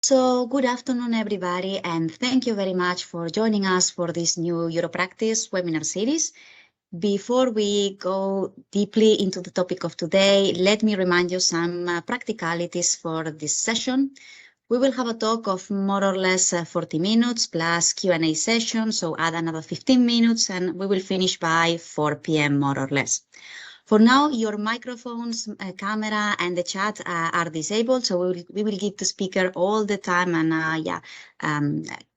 So good afternoon, everybody, and thank you very much for joining us for this new Europractice webinar series. Before we go deeply into the topic of today, let me remind you some practicalities for this session. We will have a talk of more or less 40 minutes plus Q&A session, so add another 15 minutes, and we will finish by 4 p.m. more or less. For now, your microphones, camera, and the chat are disabled, so we will give the speaker all the time and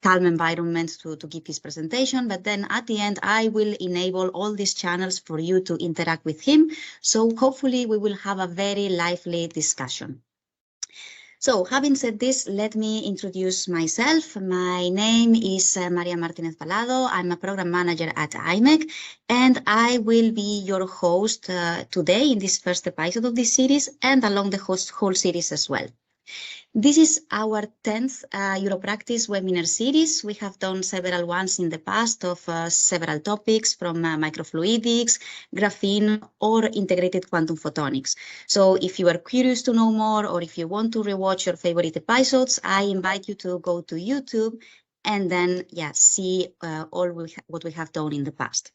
calm environment to give his presentation. But then at the end, I will enable all these channels for you to interact with him. So hopefully we will have a very lively discussion. So having said this, let me introduce myself. My name is Maria Martinez Palado. I'm a program manager at imec, and I will be your host today in this first episode of this series and along the whole series as well. This is our 10th Europractice webinar series. We have done several ones in the past of several topics from microfluidics, graphene, or integrated quantum photonics. So if you are curious to know more, or if you want to rewatch your favorite episodes, I invite you to go to YouTube and then see all what we have done in the past.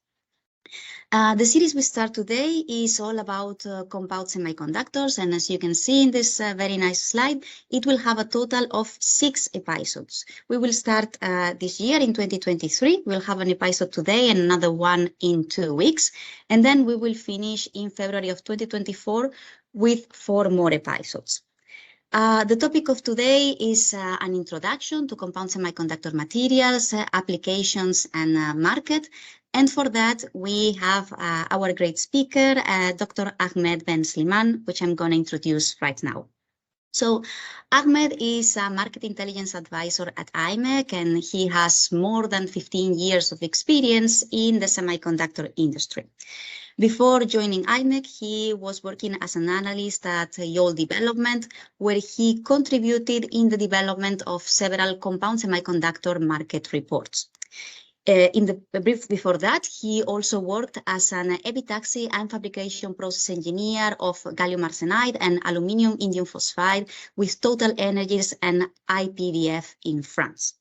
The series we start today is all about compound semiconductors, and as you can see in this very nice slide, it will have a total of 6 episodes. We will start this year in 2023. We'll have an episode today and another one in 2 weeks, and then we will finish in February of 2024 with 4 more episodes. The topic of today is an introduction to compound semiconductor materials, applications, and market. And for that, we have our great speaker, Dr. Ahmed Ben Slimane, which I'm going to introduce right now. So Ahmed is a market intelligence advisor at imec, and he has more than 15 years of experience in the semiconductor industry. Before joining imec, he was working as an analyst at Yole Development, where he contributed in the development of several compound semiconductor market reports. In the brief before that, he also worked as an epitaxy and fabrication process engineer of Gallium Arsenide and aluminium indium phosphide with Total Energies and IPDF in France.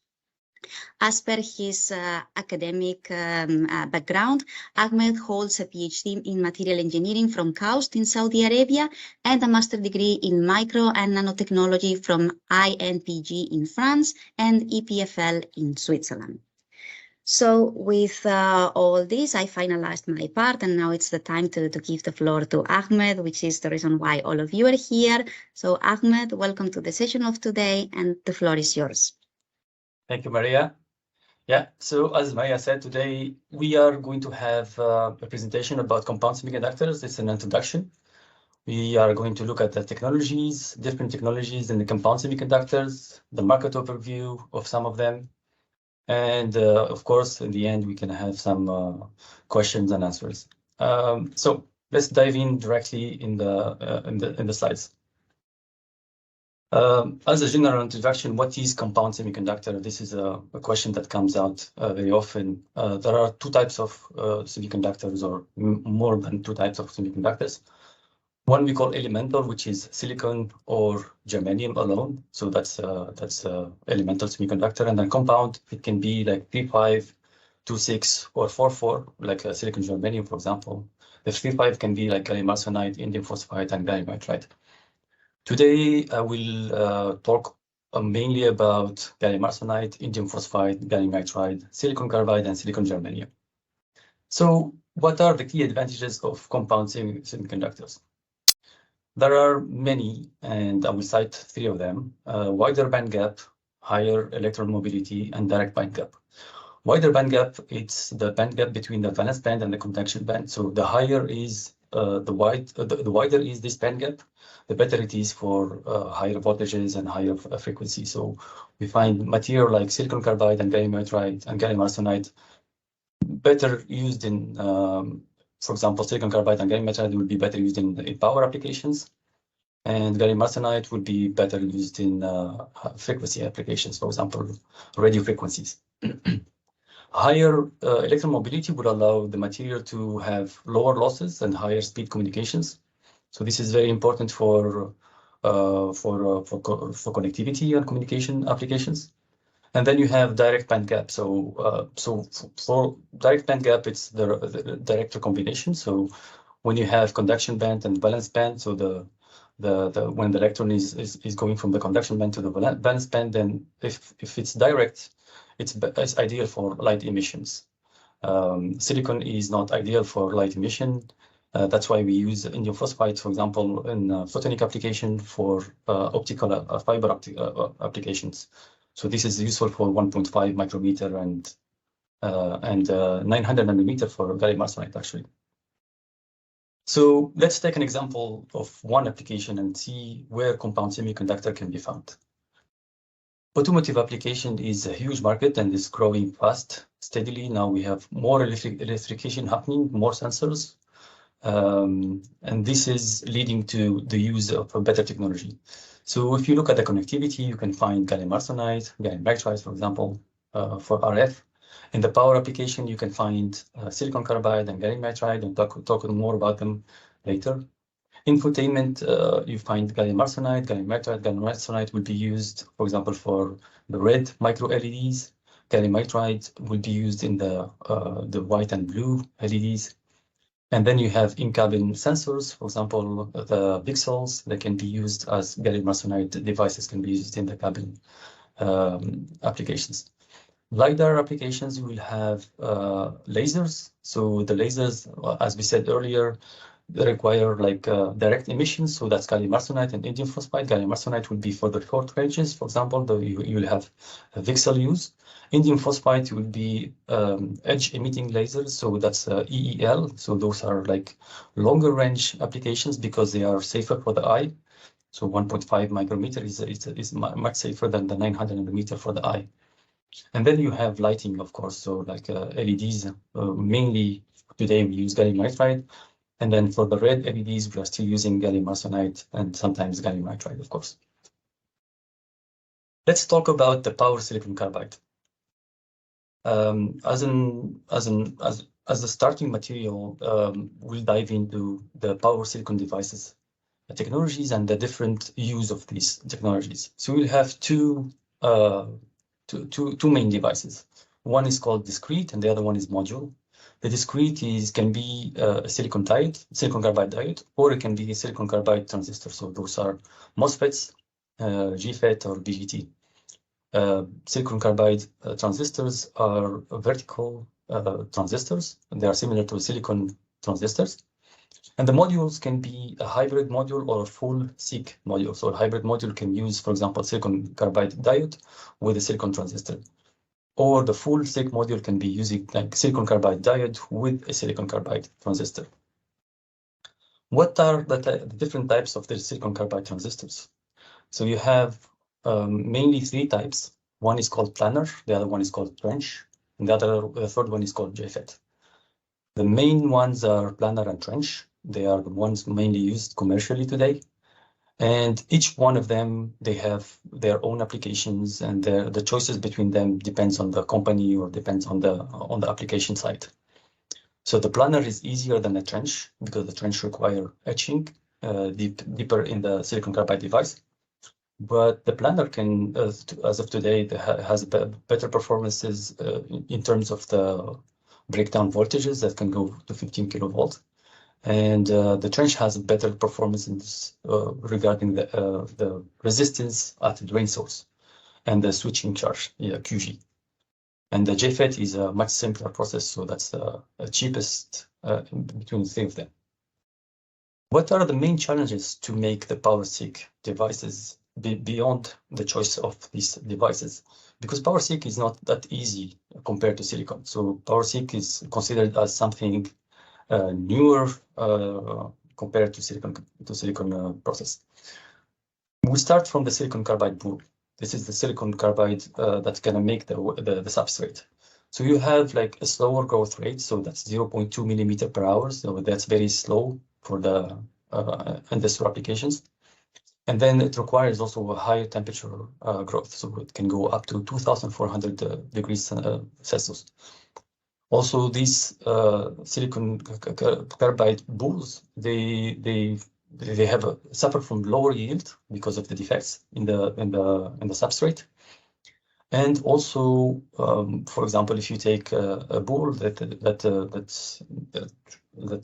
As per his academic background, Ahmed holds a PhD in material engineering from KAUST in Saudi Arabia and a master's degree in micro and nanotechnology from INPG in France and EPFL in Switzerland. So with all this, I finalized my part, and now it's the time to give the floor to Ahmed, which is the reason why all of you are here. So Ahmed, welcome to the session of today, and the floor is yours. Thank you, Maria. Yeah, so as Maria said, today we are going to have a presentation about compound semiconductors. It's an introduction. We are going to look at the technologies, different technologies in the compound semiconductors, the market overview of some of them. And of course, in the end, we can have some questions and answers. So let's dive in directly in the slides. As a general introduction, what is compound semiconductor? This is a question that comes out very often. There are 2 types of semiconductors, or more than 2 types of semiconductors. One we call elemental, which is silicon or germanium alone. So that's elemental semiconductor. And then compound, it can be like 3,5, 2,6, or 4,4, like silicon germanium, for example. The 3,5 can be like gallium arsenide, indium phosphide, and gallium nitride. Today, I will talk mainly about gallium arsenide, indium phosphide, gallium nitride, silicon carbide, and silicon germanium. So what are the key advantages of compound semiconductors? There are many, and I will cite 3 of them: wider band gap, higher electron mobility, and direct band gap. Wider band gap, it's the band gap between the valence band and the conduction band. So the higher is the wider is this band gap, the better it is for higher voltages and higher frequency. So we find material like silicon carbide and gallium nitride and gallium arsenide better used in for example, silicon carbide and gallium nitride will be better used in power applications, and gallium arsenide would be better used in frequency applications, for example, radio frequencies. Higher electron mobility would allow the material to have lower losses and higher speed communications. So this is very important for for connectivity and communication applications. And then you have direct band gap. So for direct band gap, it's the direct recombination. So when you have conduction band and valence band, so when the electron is going from the conduction band to the valence band, then if it's direct, it's ideal for light emissions. Silicon is not ideal for light emission. That's why we use indium phosphide, for example, in photonic application for optical fiber applications. So this is useful for 1.5 micrometer and 900 nanometer for gallium arsenide, actually. So let's take an example of one application and see where compound semiconductor can be found. Automotive application is a huge market and is growing fast, steadily. Now we have more electrification happening, more sensors, and this is leading to the use of a better technology. So if you look at the connectivity, you can find gallium arsenide, gallium nitride, for example, for RF. In the power application, you can find silicon carbide and gallium nitride, and talk more about them later. Infotainment, you find gallium arsenide, gallium nitride. Gallium arsenide will be used, for example, for the red micro LEDs. Gallium nitride will be used in the white and blue LEDs. And then you have in-cabin sensors, for example, the pixels that can be used as gallium arsenide devices can be used in the cabin applications. LiDAR applications will have lasers. So the lasers, as we said earlier, they require like direct emissions. So that's gallium arsenide and indium phosphide. Gallium arsenide will be for the short ranges. For example, you will have a VCSEL use. Indium phosphide will be edge emitting lasers. So that's EEL. So those are like longer range applications because they are safer for the eye. So 1.5 micrometer is much safer than the 900 nanometer for the eye. And then you have lighting, of course. So like LEDs, mainly today we use gallium nitride. And then for the red LEDs, we are still using gallium arsenide and sometimes gallium nitride, of course. Let's talk about the power silicon carbide. As a starting material, we'll dive into the power silicon devices, the technologies, and the different use of these technologies. So we'll have two main devices. One is called discrete, and the other one is module. The discrete can be a silicon carbide diode, or it can be a silicon carbide transistor. So those are MOSFETs, GFET, or BGT. Silicon carbide transistors are vertical transistors. They are similar to silicon transistors. And the modules can be a hybrid module or a full SiC module. So a hybrid module can use, for example, silicon carbide diode with a silicon transistor. Or the full SiC module can be using like silicon carbide diode with a silicon carbide transistor. What are the different types of the silicon carbide transistors? So you have mainly three types. One is called planar, the other one is called trench, and the third one is called JFET. The main ones are planar and trench. They are the ones mainly used commercially today. And each one of them, they have their own applications, and the choices between them depends on the company or depends on the application side. So the planar is easier than the trench because the trench require etching deeper in the silicon carbide device. But the planar can, as of today, has better performances in terms of the breakdown voltages that can go to 15 kilovolts. And the trench has better performance in this, regarding the resistance at the drain source and the switching charge, QG. And the JFET is a much simpler process, so that's the cheapest between the three of them. What are the main challenges to make the power SiC devices beyond the choice of these devices? Because power SiC is not that easy compared to silicon. So power SiC is considered as something newer compared to silicon process. We start from the silicon carbide boule. This is the silicon carbide that's gonna make the substrate. So you have like a slower growth rate, so that's 0.2 millimeter per hour. So that's very slow for the industrial applications. And then it requires also a higher temperature growth, so it can go up to 2,400 degrees Celsius. Also, these silicon carbide boules, they they suffer from lower yield because of the defects in the substrate. And also, for example, if you take a bowl that's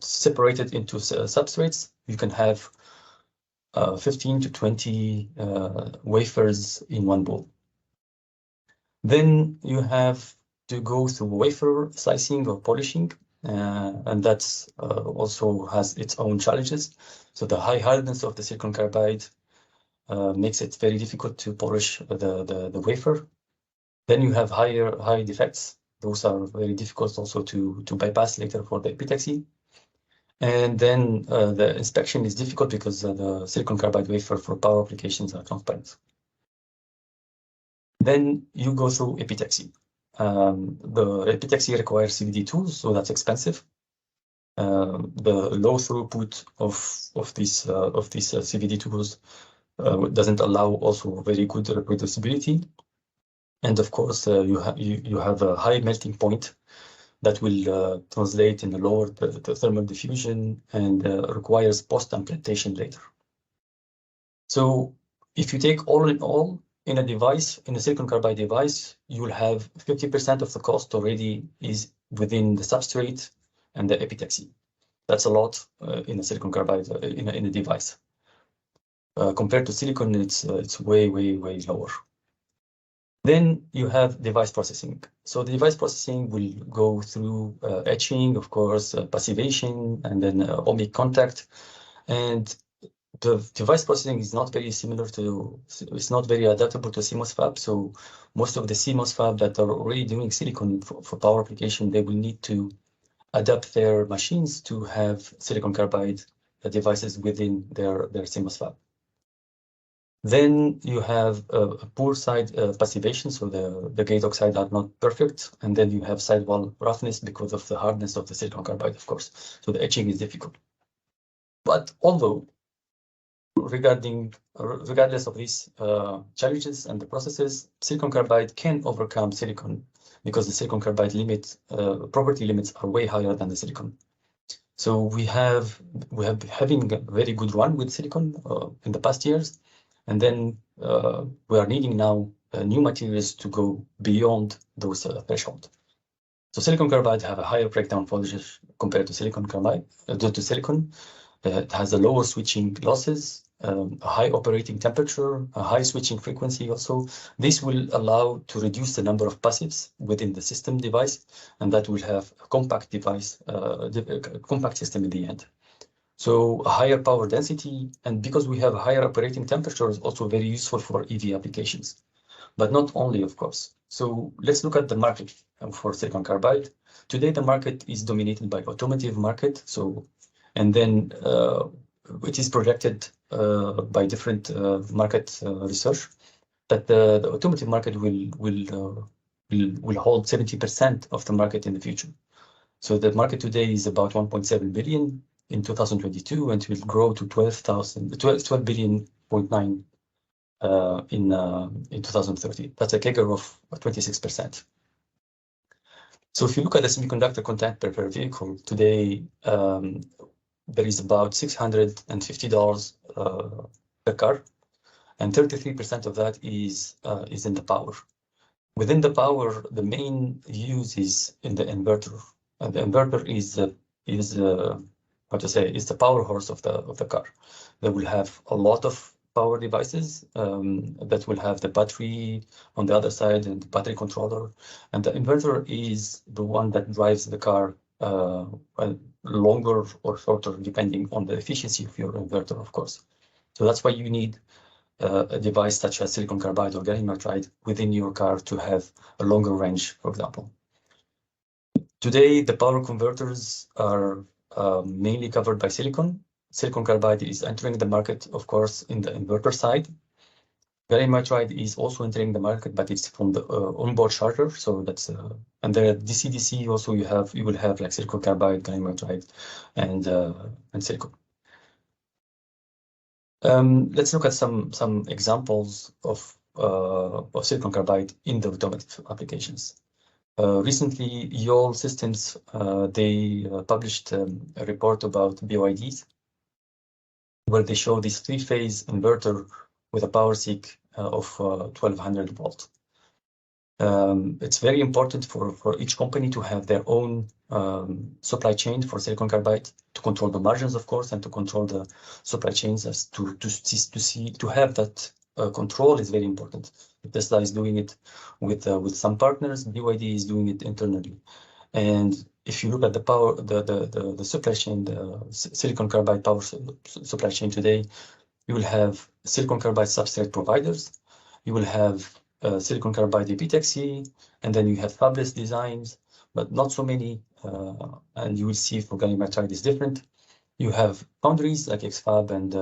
separated into substrates, you can have 15 to 20 wafers in one bowl. Then you have to go through wafer slicing or polishing, and that's also has its own challenges. So the high hardness of the silicon carbide makes it very difficult to polish the wafer. Then you have high defects. Those are very difficult also to bypass later for the epitaxy. And then the inspection is difficult because the silicon carbide wafer for power applications are transparent. Then you go through epitaxy. The epitaxy requires CVD tools, so that's expensive. The low throughput of these CVD tools doesn't allow also very good reproducibility. And of course, you have a high melting point that will translate in a lower thermal diffusion and requires post-implantation later. So if you take all in all, in a silicon carbide device, you will have 50% of the cost already is within the substrate and the epitaxy. That's a lot in a silicon carbide in a device. Compared to silicon, it's way lower. Then you have device processing. So the device processing will go through etching, of course, passivation, and then ohmic contact. And the device processing is not very it's not very adaptable to CMOS fab. So most of the CMOS fab that are already doing silicon for power application, they will need to adapt their machines to have silicon carbide devices within their CMOS fab. Then you have a poor side passivation, so the gate oxide are not perfect, and then you have sidewall roughness because of the hardness of the silicon carbide, of course. So the etching is difficult. But although, regardless of these challenges and the processes, silicon carbide can overcome silicon because the silicon carbide property limits are way higher than the silicon. So we have having a very good run with silicon in the past years. And then we are needing now new materials to go beyond those thresholds. So silicon carbide have a higher breakdown voltage compared to silicon carbide. It has a lower switching losses, a high operating temperature, a high switching frequency also. This will allow to reduce the number of passives within the system device, and that will have a compact device, compact system in the end. So a higher power density, and because we have a higher operating temperature, is also very useful for EV applications, but not only, of course. So let's look at the market for silicon carbide. Today, the market is dominated by automotive market. So, and then it is projected by different market research that the automotive market will hold 70% of the market in the future. So the market today is about 1.7 billion. In 2022, and it will grow to 12 billion in 2030. That's a CAGR of 26%. So if you look at the semiconductor content per vehicle today, there is about $650 per car, and 33% of that is in the power. Within the power, the main use is in the inverter, and the inverter is the power horse of the car. They will have a lot of power devices that will have the battery on the other side and the battery controller. And the inverter is the one that drives the car longer or shorter, depending on the efficiency of your inverter, of course. So that's why you need a device such as silicon carbide or gallium nitride within your car to have a longer range, for example. Today, the power converters are mainly covered by silicon. Silicon carbide is entering the market, of course, in the inverter side. Gallium nitride is also entering the market, but it's from the onboard charger. So that's and the DC-DC also you will have like silicon carbide, gallium nitride, and silicon. Let's look at some examples of silicon carbide in the automotive applications. Recently, Yole Systems, they published a report about BYDs. where they show this three-phase inverter with a power SiC of 1200 volt. It's very important for each company to have their own supply chain for silicon carbide, to control the margins, of course, and to control the supply chains. As to have that control is very important. Tesla is doing it with some partners. BYD is doing it internally. And if you look at the power, the supply chain, the silicon carbide power supply chain today, you will have silicon carbide substrate providers. You will have silicon carbide epitaxy, and then you have fabless designs, but not so many. And you will see for gallium nitride is different. You have foundries like X-FAB and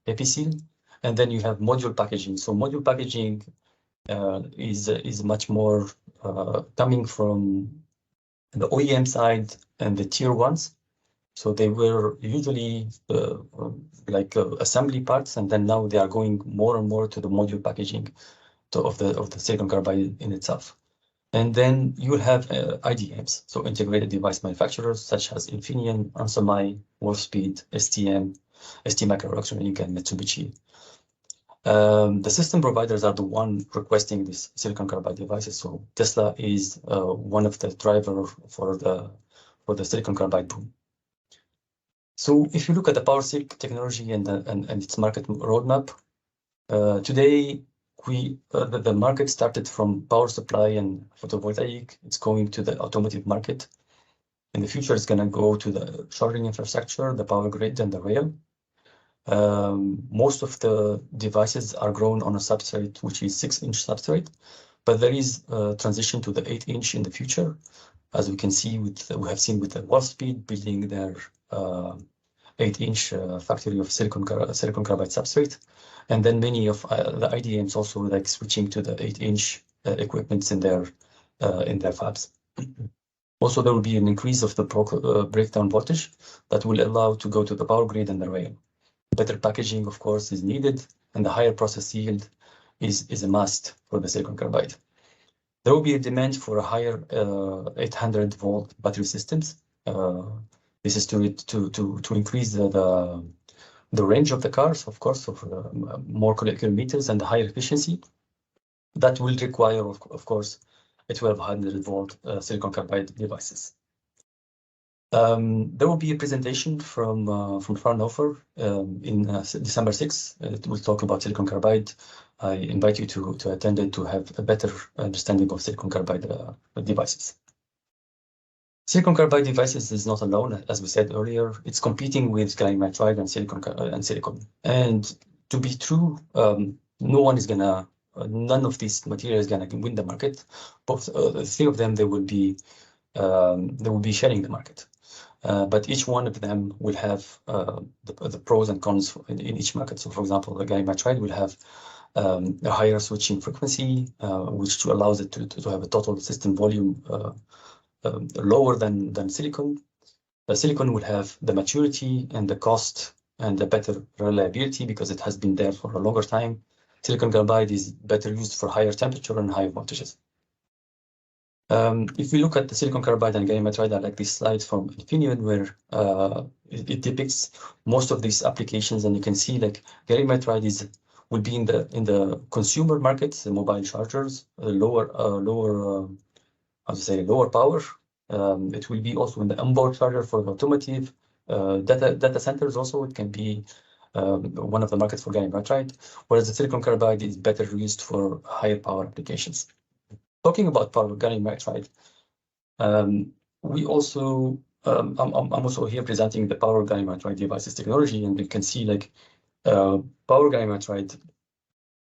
APC, and then you have module packaging. So module packaging is much more coming from the OEM side and the tier ones. So they were usually like assembly parts, and then now they are going more and more to the module packaging of the silicon carbide in itself. And then you will have IDMs, so integrated device manufacturers such as Infineon, Onsemi, Wolfspeed, STM, STMicroelectronics, and Mitsubishi. The system providers are the one requesting these silicon carbide devices. So Tesla is one of the drivers for the silicon carbide boom. So if you look at the power SiC technology and its market roadmap, today the market started from power supply and photovoltaic. It's going to the automotive market. In the future, it's going to go to the charging infrastructure, the power grid, and the rail. Most of the devices are grown on a substrate, which is 6-inch substrate, but there is a transition to the 8-inch in the future, as we can see we have seen with the Wolfspeed building their 8-inch factory of silicon carbide substrate, and then many of the IDMs also like switching to the 8-inch equipments in their fabs. Also, there will be an increase of the breakdown voltage that will allow to go to the power grid and the rail. Better packaging, of course, is needed, and the higher process yield is a must for the silicon carbide. There will be a demand for a higher 800-volt battery systems. This is to increase the range of the cars, of course, of more kilometers and the higher efficiency. That will require, of course, a 1200-volt silicon carbide devices. There will be a presentation from Fraunhofer in December 6th. It will talk about silicon carbide. I invite you to attend it to have a better understanding of silicon carbide devices. Silicon carbide devices is not alone, as we said earlier. It's competing with gallium nitride and silicon. And to be true, none of these materials is gonna win the market. Both the three of them, they will be sharing the market. But each one of them will have the pros and cons in each market. So, for example, the gallium nitride will have a higher switching frequency, which allows it to have a total system volume lower than silicon. The silicon will have the maturity and the cost and the better reliability because it has been there for a longer time. Silicon carbide is better used for higher temperature and higher voltages. If we look at the silicon carbide and gallium nitride, I like this slide from Infineon where it depicts most of these applications, and you can see like gallium nitride will be in the consumer markets, the mobile chargers, lower power. It will be also in the onboard charger for the automotive, data centers. Also, it can be one of the markets for gallium nitride, whereas the silicon carbide is better used for higher power applications. Talking about power gallium nitride, we also I'm also here presenting the power gallium nitride devices technology, and you can see like power gallium nitride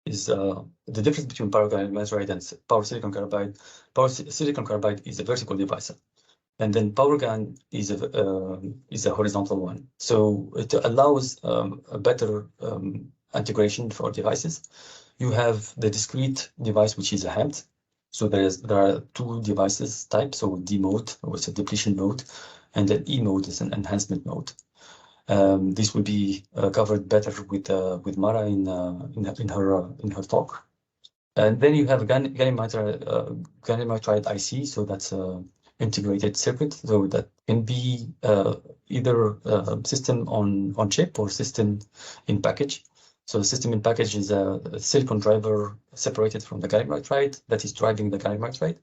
is the difference between power gallium nitride and power silicon carbide. Power silicon carbide is a vertical device, and then power GaN is a horizontal one. So it allows a better integration for devices. You have the discrete device, which is a HAMT. So there are two devices types, so D mode, which is a depletion mode, and then E mode is an enhancement mode. This will be covered better with Mara in her talk. And then you have gallium nitride IC, so that's integrated circuit, so that can be either system on chip or system in package. So the system in package is a silicon driver separated from the gallium nitride that is driving the gallium nitride,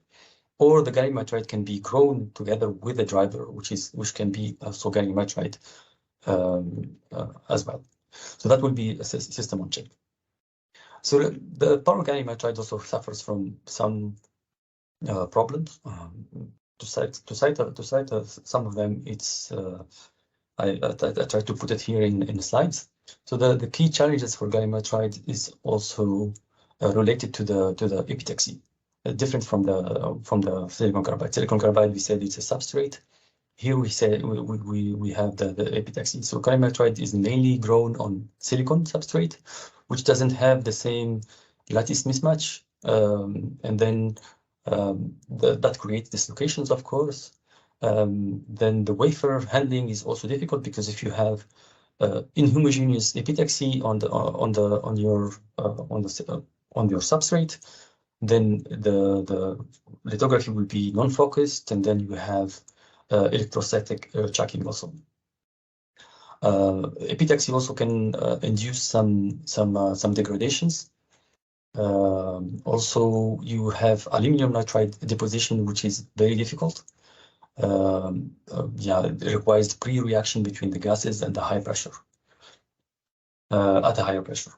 or the gallium nitride can be grown together with a driver, which can be also gallium nitride as well. So that will be a system on chip. So the power gallium nitride also suffers from some problems. To cite some of them, it's I try to put it here in the slides. So the key challenges for gallium nitride is also related to the epitaxy, different from the silicon carbide. Silicon carbide, we said it's a substrate. Here we say we have the epitaxy. So gallium nitride is mainly grown on silicon substrate, which doesn't have the same lattice mismatch, and then that creates dislocations, of course. Then the wafer handling is also difficult, because if you have inhomogeneous epitaxy on your substrate, then the lithography will be non-focused, and then you have electrostatic chucking also. Epitaxy also can induce some degradations. Also, you have aluminum nitride deposition, which is very difficult. It requires pre-reaction between the gases and the high pressure, at a higher pressure.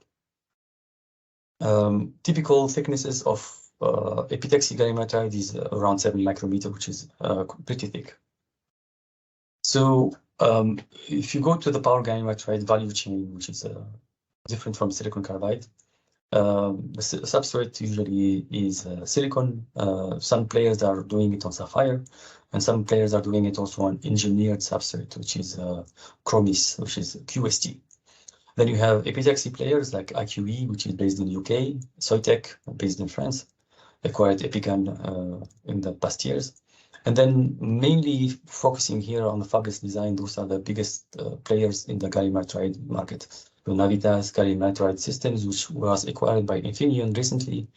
Typical thicknesses of epitaxy gallium nitride is around 7 micrometer, which is pretty thick. So if you go to the power gallium nitride value chain, which is different from silicon carbide, the substrate usually is silicon. Some players are doing it on sapphire, and some players are doing it also on engineered substrate, which is chromis, which is QST. Then you have epitaxy players like IQE, which is based in UK, Soitec, based in France, acquired Epican in the past years. And then mainly focusing here on the fabless design, those are the biggest players in the gallium nitride market. So Navitas Gallium Nitride Systems, which was acquired by Infineon recently,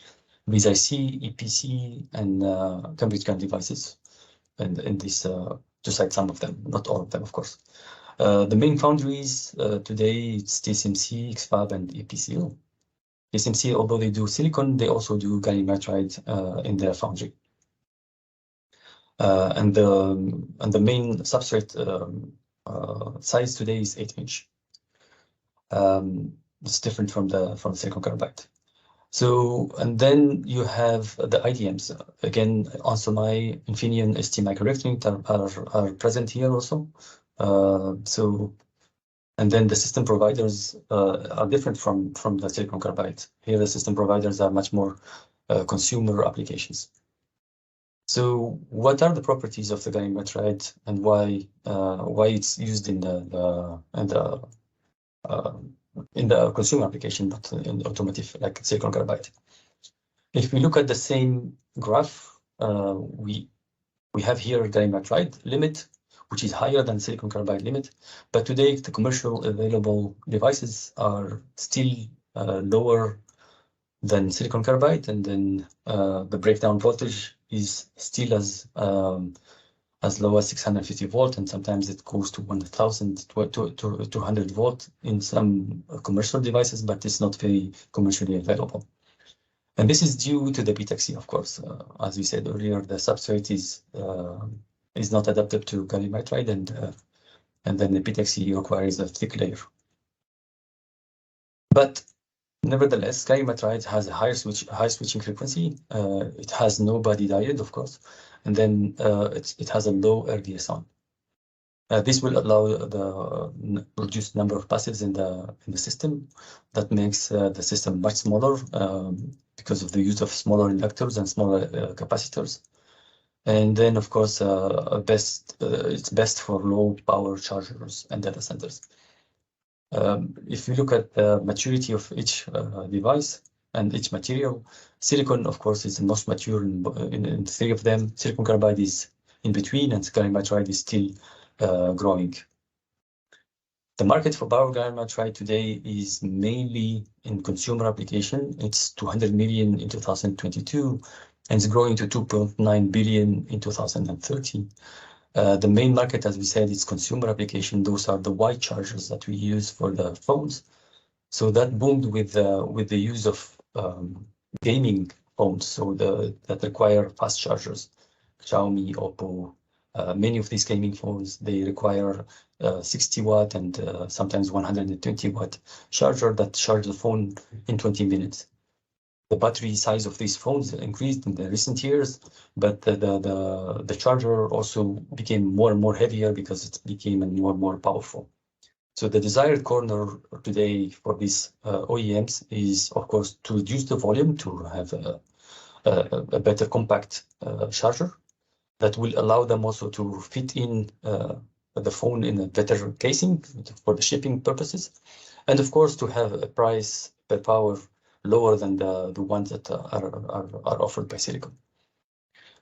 VIC, EPC, and Cambridge GaN Devices. And this, to cite some of them, not all of them, of course. The main foundries today, it's TSMC, X-FAB, and EPCL. TSMC, although they do silicon, they also do gallium nitride in their foundry. And the main substrate size today is 8-inch. It's different from the silicon carbide. So, and then you have the IDMs. Again, Onsemi, Infineon, ST Microelectronics are present here also. So, and then the system providers are different from the silicon carbide. Here, the system providers are much more consumer applications. So, what are the properties of the gallium nitride, and why it's used in the consumer application, but in the automotive, like silicon carbide? If we look at the same graph, we have here gallium nitride limit, which is higher than silicon carbide limit. But today, the commercial available devices are still lower than silicon carbide, and then the breakdown voltage is still as low as 650 volt, and sometimes it goes to 1000 to 200 volt in some commercial devices, but it's not very commercially available. And this is due to the epitaxy, of course. As we said earlier, the substrate is not adapted to gallium nitride, and then the epitaxy requires a thick layer. But nevertheless, gallium nitride has a high switching frequency. It has no body diode, of course, and then it has a low RDS(on). This will allow the reduced number of passives in the system. That makes the system much smaller because of the use of smaller inductors and smaller capacitors. And then, of course, it's best for low power chargers and data centers. If you look at the maturity of each device and each material, silicon, of course, is the most mature in three of them. Silicon carbide is in between, and gallium nitride is still growing. The market for power gallium nitride today is mainly in consumer application. It's 200 million in 2022, and it's growing to 2.9 billion in 2030. The main market, as we said, is consumer application. Those are the white chargers that we use for the phones. So that boomed with the use of gaming phones, so that require fast chargers. Xiaomi, Oppo, many of these gaming phones, they require 60 watt and sometimes 120 watt charger that charge the phone in 20 minutes. The battery size of these phones increased in the recent years, but the charger also became more and more heavier because it became more and more powerful. So the desired corner today for these OEMs is, of course, to reduce the volume, to have a better compact charger that will allow them also to fit in the phone in a better casing for the shipping purposes, and of course to have a price per power lower than the ones that are offered by Silicon.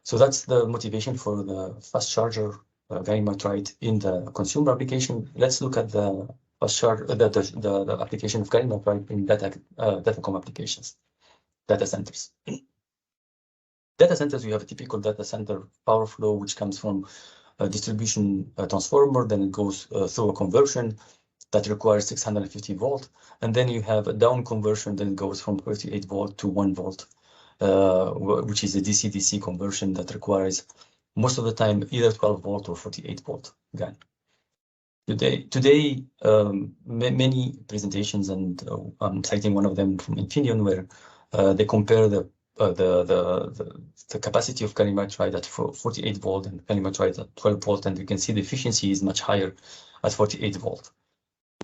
So that's the motivation for the fast charger gallium nitride in the consumer application. Let's look at the fast charger, the application of gallium nitride in datacom applications, data centers. Data centers, you have a typical data center power flow, which comes from a distribution transformer, then it goes through a conversion that requires 650 volt, and then you have a down conversion that goes from 38 volt to 1 volt, which is a DC-DC conversion that requires most of the time either 12 volt or 48 volt GaN. Today, many presentations, and I'm citing one of them from Infineon, where they compare the capacity of gallium nitride at 48 volt and gallium nitride at 12 volt, and you can see the efficiency is much higher at 48 volt.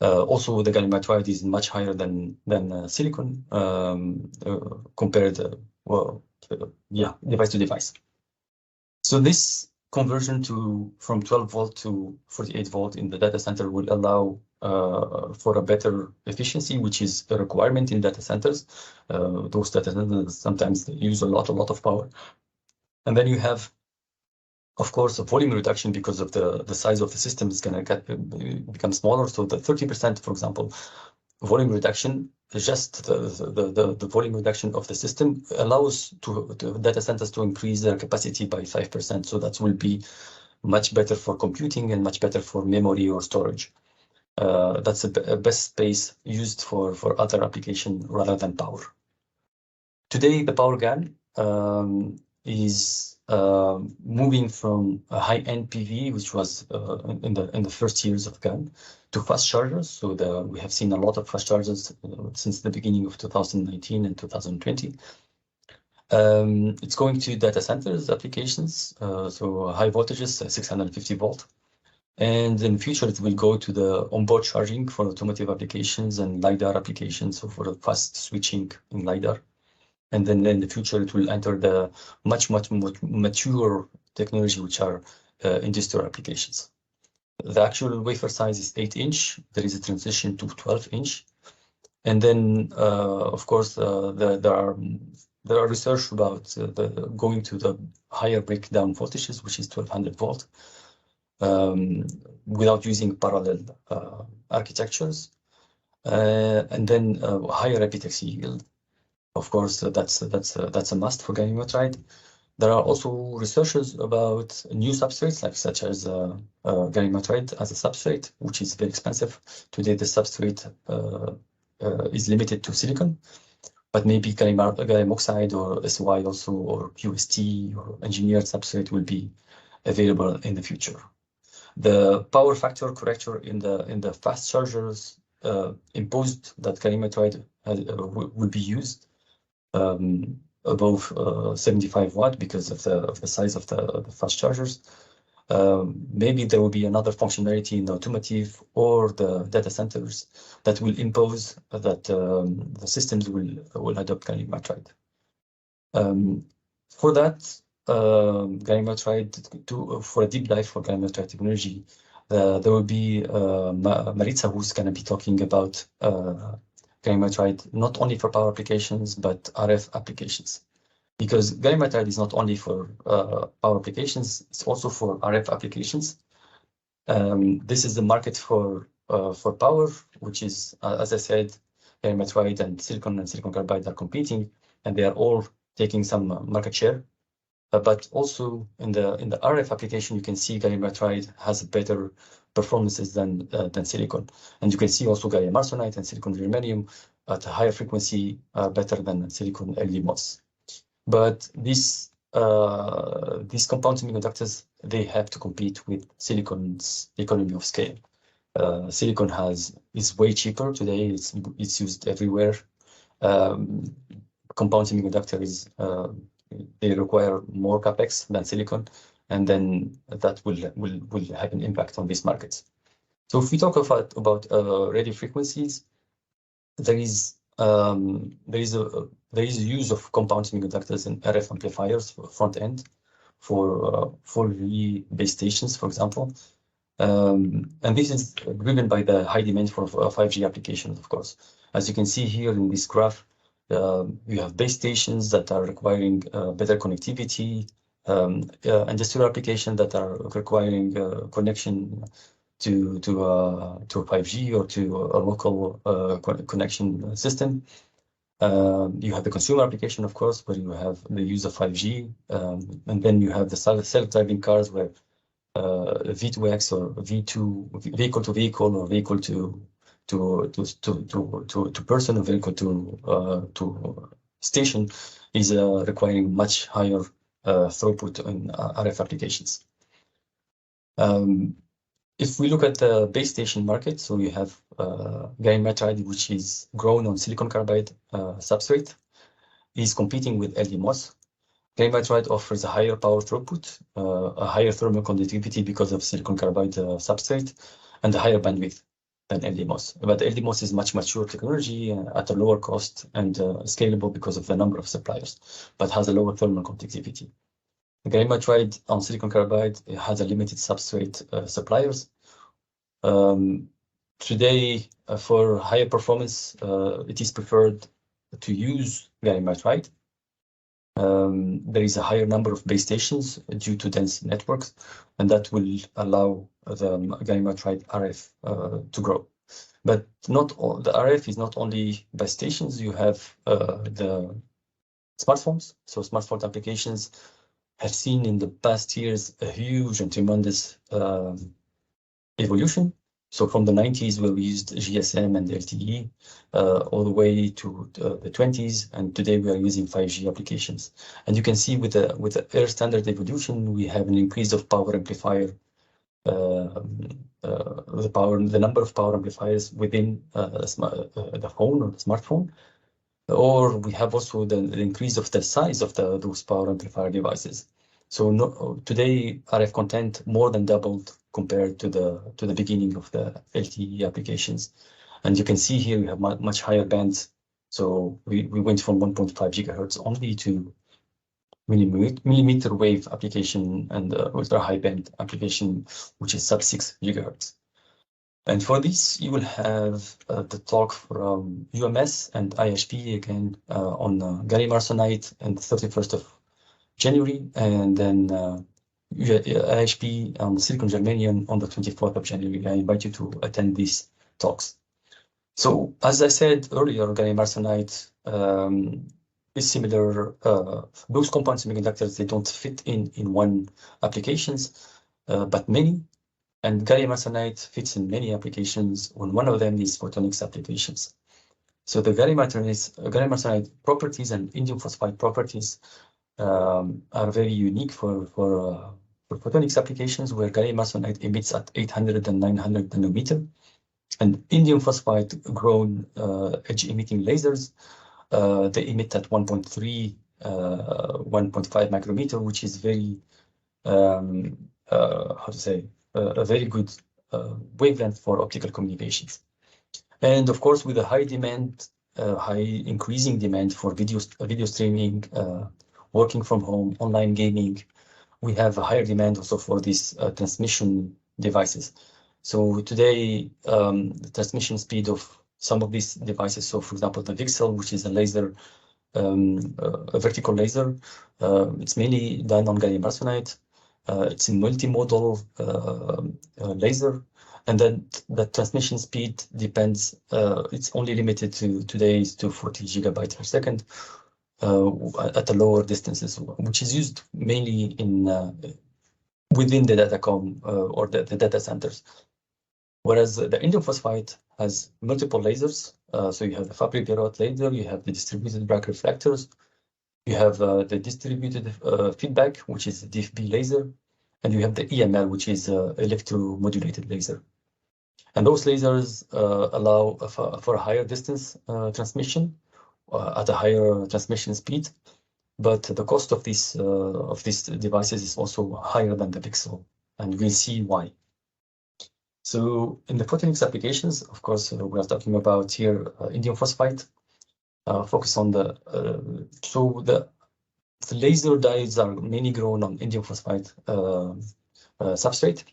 Also, the gallium nitride is much higher than silicon compared, device to device. So this conversion from 12 volt to 48 volt in the data center will allow for a better efficiency, which is a requirement in data centers. Those data centers sometimes use a lot of power. And then you have, of course, a volume reduction because of the size of the system is going to become smaller. So the 30%, for example, volume reduction, just the volume reduction of the system allows to data centers to increase their capacity by 5%. So that will be much better for computing and much better for memory or storage. That's a best space used for other application rather than power. Today, the power GaN is moving from a high-end PV, which was in the first years of GaN, to fast chargers. So we have seen a lot of fast chargers since the beginning of 2019 and 2020. It's going to data centers applications, so high voltages, 650 volt. And in the future, it will go to the onboard charging for automotive applications and LiDAR applications, so for the fast switching in LiDAR. And then in the future, it will enter the much more mature technology, which are industrial applications. The actual wafer size is 8-inch. There is a transition to 12-inch. And then, of course, there are research about going to the higher breakdown voltages, which is 1200 volt. Without using parallel architectures, and then higher epitaxy yield. Of course, that's a must for gallium nitride. There are also researches about new substrates, such as gallium nitride as a substrate, which is very expensive. Today, the substrate is limited to silicon, but maybe gallium oxide or SY also, or QST or engineered substrate will be available in the future. The power factor corrector in the fast chargers imposed that gallium nitride will be used above 75 watt because of the size of the fast chargers. Maybe there will be another functionality in the automotive or the data centers that will impose that the systems will adopt gallium nitride. For that, gallium nitride, for a deep dive for gallium nitride technology, there will be Maritza, who's going to be talking about gallium nitride not only for power applications but RF applications, because gallium nitride is not only for power applications, it's also for RF applications. This is the market for power, which is, as I said, gallium nitride and silicon carbide are competing, and they are all taking some market share But also in the RF application, you can see gallium nitride has better performances than silicon. And you can see also gallium arsenide and silicon germanium at a higher frequency are better than silicon LDMOS. But these compound semiconductors, they have to compete with silicon's economy of scale. Silicon is way cheaper today. It's used everywhere. Compound semiconductors they require more capex than silicon, and then that will have an impact on these markets. So if we talk about radio frequencies, there is use of compound semiconductors in RF amplifiers for front end for 4G base stations, for example. And this is driven by the high demand for 5G applications, of course. As you can see here in this graph, you have base stations that are requiring better connectivity, industrial applications that are requiring connection to 5G or to a local connection system. You have the consumer application, of course, where you have the use of 5G, and then you have the self-driving cars where V2X or V2 vehicle to vehicle or vehicle to person or vehicle to station is requiring much higher throughput in RF applications. If we look at the base station market, so you have gallium nitride, which is grown on silicon carbide substrate, is competing with LDMOS. Gallium nitride offers a higher power throughput, a higher thermal conductivity because of silicon carbide substrate, and a higher bandwidth than LDMOS. But LDMOS is much mature technology at a lower cost and scalable because of the number of suppliers, but has a lower thermal conductivity. Gallium nitride on silicon carbide has a limited substrate suppliers. Today, for higher performance, it is preferred to use gallium nitride. There is a higher number of base stations due to dense networks, and that will allow the gallium nitride RF to grow. But not all, the RF is not only base stations. You have the smartphones. So smartphone applications have seen in the past years a huge and tremendous evolution. So from the 90s, where we used GSM and LTE, all the way to the 20s, and today we are using 5G applications. And you can see with the air standard evolution, we have an increase of power amplifier, the number of power amplifiers within the phone or the smartphone. Or we have also the increase of the size of those power amplifier devices. So today, RF content more than doubled compared to the beginning of the LTE applications. And you can see here we have much higher bands. So we went from 1.5 gigahertz only to millimeter wave application and ultra high band application, which is sub 6 gigahertz. And for this, you will have the talk from UMS and IHP again on gallium arsenide on the 31st of January, and then IHP on Silicon Germanium on the 24th of January. I invite you to attend these talks. So, as I said earlier, gallium arsenide is similar. Those compound semiconductors, they don't fit in one applications, but many. And gallium arsenide fits in many applications, and one of them is photonics applications. So the gallium arsenide properties and indium phosphide properties are very unique for photonics applications, where gallium arsenide emits at 800 and 900 nanometer, and indium phosphide grown edge-emitting lasers, they emit at 1.3, 1.5 micrometer, which is very, a very good wavelength for optical communications. And of course, with a high demand, increasing demand for video streaming, working from home, online gaming, we have a higher demand also for these transmission devices. So today, the transmission speed of some of these devices, so for example, the VCSEL, which is a laser, a vertical laser, it's mainly done on gallium arsenide. It's a multimodal laser, and then the transmission speed depends. It's only limited to today to 40 gigabytes per second. at a lower distances, which is used mainly in within the datacom or the data centers. Whereas the indium phosphide has multiple lasers. So you have the Fabry-Perot laser, you have the distributed Bragg reflectors, you have the distributed feedback, which is the DFB laser, and you have the EML, which is electromodulated laser. And those lasers allow for a higher distance transmission at a higher transmission speed, but the cost of these devices is also higher than the VCSEL, and we'll see why. So in the photonics applications, of course, we are talking about here indium phosphide. Focus on the laser diodes are mainly grown on indium phosphide substrate.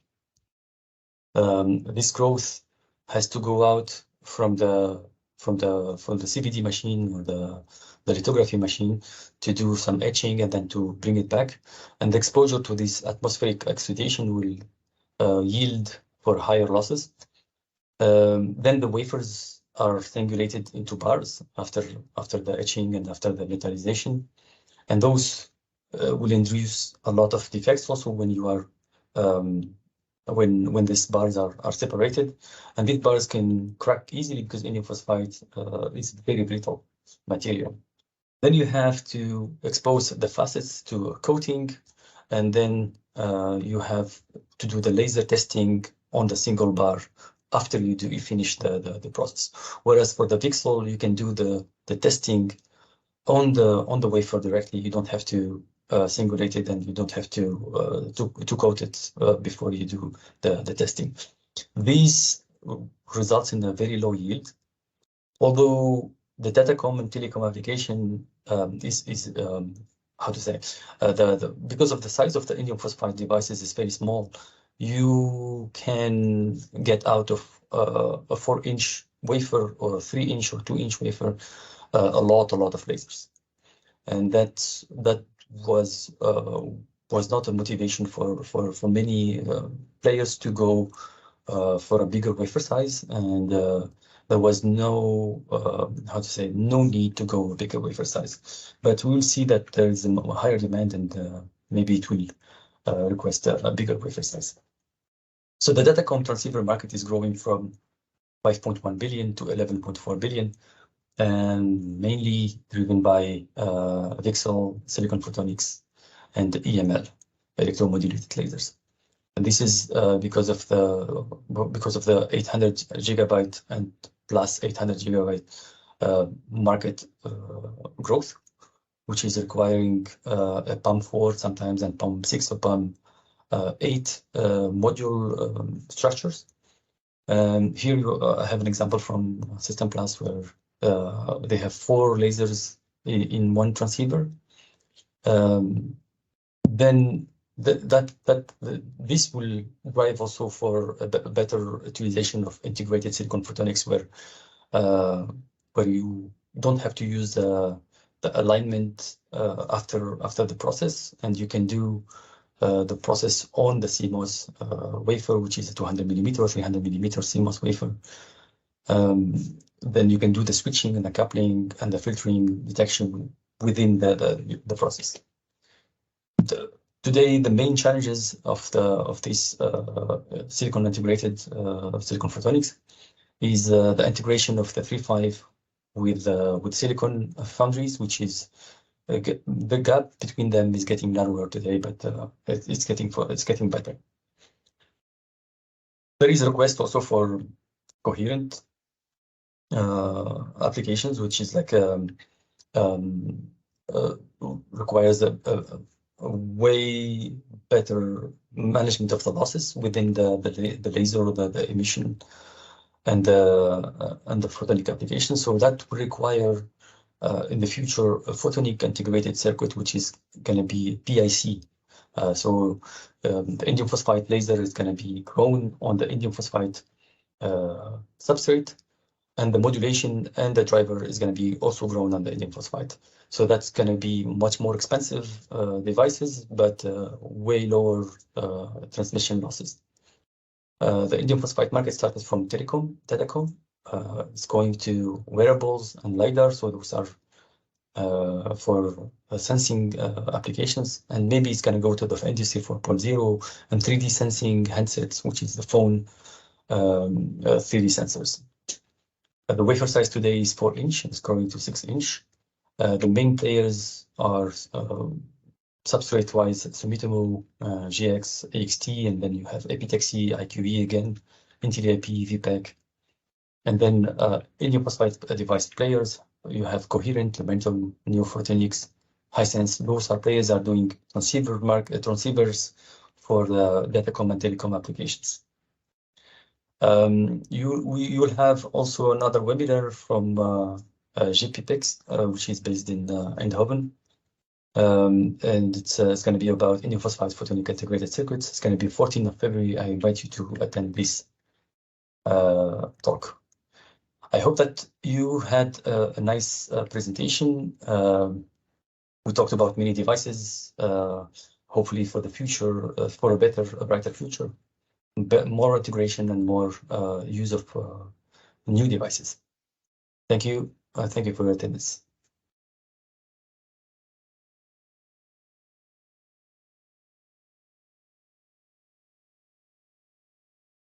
This growth has to go out from the CVD machine or the lithography machine to do some etching and then to bring it back. And the exposure to this atmospheric excitation will yield for higher losses. Then the wafers are strangulated into bars after the etching and after the metallization, and those will induce a lot of defects also when you are when these bars are separated, and these bars can crack easily because indium phosphide is very brittle material. Then you have to expose the facets to a coating, and then you have to do the laser testing on the single bar after you finish the process. Whereas for the VCSEL, you can do the testing on the wafer directly. You don't have to singulate it, and you don't have to coat it before you do the testing. These results in a very low yield, although the datacom and telecom application is how to say because of the size of the indium phosphide devices is very small, you can get out of a 4-inch wafer or a 3-inch or 2-inch wafer a lot of lasers, and that was not a motivation for many players to go for a bigger wafer size, and there was no no need to go a bigger wafer size. But we will see that there is a higher demand, and maybe it will request a bigger wafer size. So the datacom transceiver market is growing from 5.1 billion to 11.4 billion, and mainly driven by VCSEL, silicon photonics, and EML, electromodulated lasers. And this is because of the 800 gigabyte and plus 800 gigabyte market growth, which is requiring a PAM4 sometimes and PAM6 or PAM8 module structures. Here I have an example from System Plus where they have 4 lasers in one transceiver. Then this will drive also for a better utilization of integrated silicon photonics, where you don't have to use the alignment after the process, and you can do the process on the CMOS wafer, which is a 200 millimeter or 300 millimeter CMOS wafer. Then you can do the switching and the coupling and the filtering detection within the process. Today, the main challenges of this silicon integrated silicon photonics is the integration of the 3.5 with silicon foundries, which is the gap between them is getting narrower today, but it's getting better. There is a request also for coherent applications, which is like requires a way better management of the losses within the laser or the emission and the photonic application. So that will require in the future a photonic integrated circuit, which is going to be PIC. So the indium phosphide laser is going to be grown on the indium phosphide substrate, and the modulation and the driver is going to be also grown on the indium phosphide. So that's going to be much more expensive devices, but way lower transmission losses. The indium phosphide market started from datacom. It's going to wearables and LiDAR. So those are for sensing applications, and maybe it's going to go to the Industry 4.0 and 3D sensing handsets, which is the phone 3D sensors. The wafer size today is 4-inch, it's growing to 6-inch. The main players are substrate-wise, Sumitomo, GX, AXT, and then you have Epitaxy, IQE again, Intel IP, VPAC. And then Indium Phosphide device players, you have Coherent, Momentum, Neo Photonics, Hisense. Those are players are doing transceivers for the datacom and telecom applications. You will have also another webinar from GPPX, which is based in Eindhoven. And it's going to be about Indium Phosphide photonic integrated circuits. It's going to be 14th of February. I invite you to attend this talk. I hope that you had a nice presentation. We talked about many devices, hopefully for the future, for a brighter future, more integration and more use of new devices. Thank you. Thank you for your attendance.